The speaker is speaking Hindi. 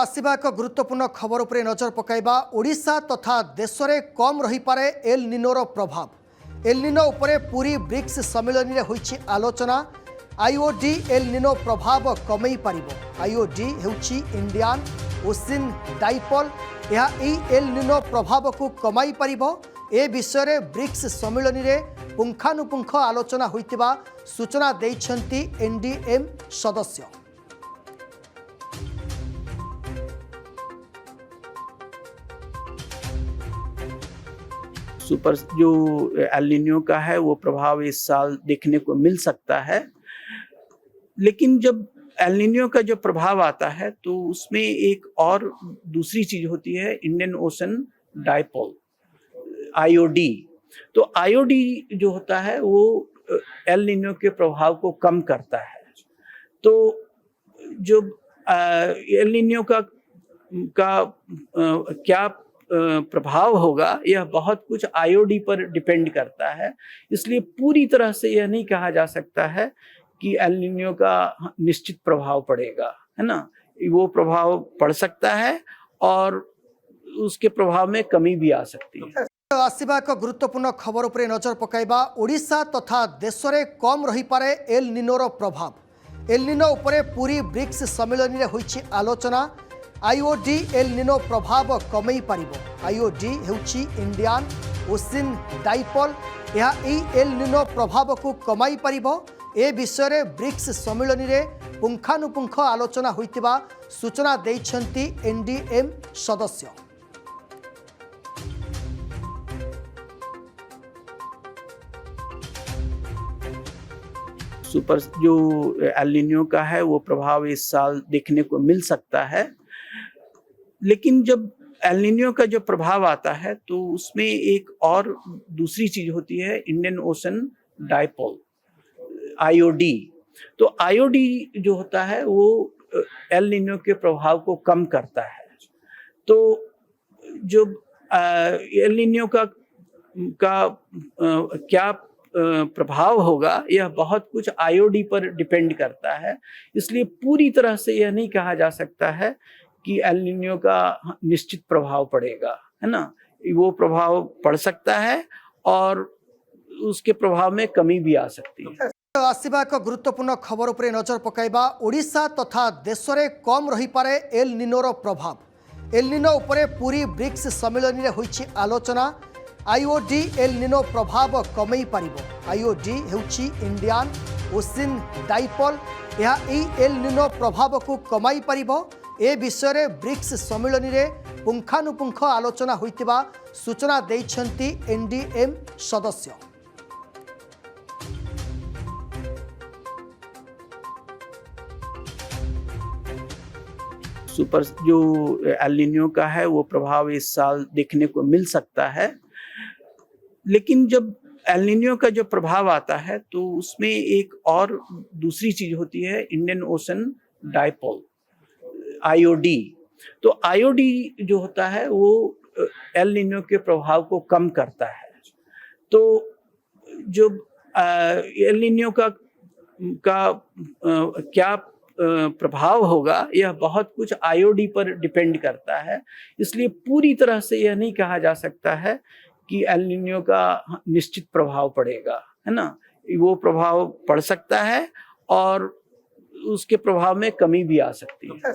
आसिबा एक गुरुत्वपूर्ण खबर उपरे नजर पकाइबा। ओडिशा तथा देश में कम रही पारे एल निनोर प्रभाव। एल निनो उपरे पूरी ब्रिक्स सम्मेलन में होइछि आलोचना। आईओडी एल निनो प्रभाव कमई पारिबो। आईओडी हेउछि इंडियन ओशियन डाइपोल। यह एल निनो प्रभाव को कमाई पारिबो। ए विषय में ब्रिक्स सम्मेलन में पुंखानुपुंख आलोचना होइतिबा सूचना दैछन्ति एनडीएम सदस्य। सुपर जो एल निनो का है वो प्रभाव इस साल देखने को मिल सकता है, लेकिन जब एल निनो का जो प्रभाव आता है तो उसमें एक और दूसरी चीज होती है, इंडियन ओशन डाइपोल, आईओडी। तो आईओडी जो होता है वो एल निनो के प्रभाव को कम करता है। तो जो एल निनो का क्या प्रभाव होगा, यह बहुत कुछ आईओडी पर डिपेंड करता है। इसलिए पूरी तरह से यह नहीं कहा जा सकता है कि एल निनो का निश्चित प्रभाव पड़ेगा, है ना। वो प्रभाव पड़ सकता है और उसके प्रभाव में कमी भी आ सकती है। आसिबा एक गुरुत्वपूर्ण खबर उपरे नजर पकाइबा। ओडिशा तथा देश में कम रही पारे एल निनोर प्रभाव। एल निनो उपरे पूरी ब्रिक्स सम्मेलन में होइछि आलोचना। आईओडी एल निनो प्रभाव कमई पारिबो। आईओडी हेउछि इंडियन ओशियन डाइपोल। यह एल निनो प्रभाव को कमाई पारिबो। ए विषय में ब्रिक्स सम्मेलन में पुंखानुपुंख आलोचना होइतिबा सूचना दैछन्ति एनडीएम सदस्य। सुपर जो एल निनो का है वो प्रभाव इस साल देखने को मिल सकता है, लेकिन जब एल निनो का जो प्रभाव आता है तो उसमें एक और दूसरी चीज होती है, इंडियन ओशन डाइपोल, आईओडी। तो आईओडी जो होता है वो एल निनो के प्रभाव को कम करता है। तो जो एल निनो का क्या प्रभाव होगा, यह बहुत कुछ आईओडी पर डिपेंड करता है। इसलिए पूरी तरह से यह नहीं कहा जा सकता है कि एल निनो का निश्चित प्रभाव पड़ेगा, है ना। वो प्रभाव पड़ सकता है और उसके प्रभाव में कमी भी आ सकती है। आसिबा एक गुरुत्वपूर्ण खबर उपरे नजर पकाइबा। ओडिशा तथा देश में कम रही पारे एल निनोर प्रभाव। एल निनो उपरे पूरी ब्रिक्स सम्मेलन में होइछि आलोचना। आईओडी एल निनो प्रभाव कमई पारिबो। आईओडी हेउछि इंडियन ओशियन डाइपोल। यह एल निनो प्रभाव को कमाई पारिबो। ए विषय में ब्रिक्स सम्मेलन में पुंखानुपुंख आलोचना होइतिबा सूचना दैछन्ति एनडीएम सदस्य। सुपर जो एल निनो का है वो प्रभाव इस साल देखने को मिल सकता है, लेकिन जब एल निनो का जो प्रभाव आता है तो उसमें एक और दूसरी चीज होती है, इंडियन ओशन डाइपोल, आईओडी। तो आईओडी जो होता है वो एल निनो के प्रभाव को कम करता है। तो जो एल निनो का क्या प्रभाव होगा, यह बहुत कुछ आईओडी पर डिपेंड करता है। इसलिए पूरी तरह से यह नहीं कहा जा सकता है कि एल निनो का निश्चित प्रभाव पड़ेगा, है ना। वो प्रभाव पड़ सकता है और उसके प्रभाव में कमी भी आ सकती है।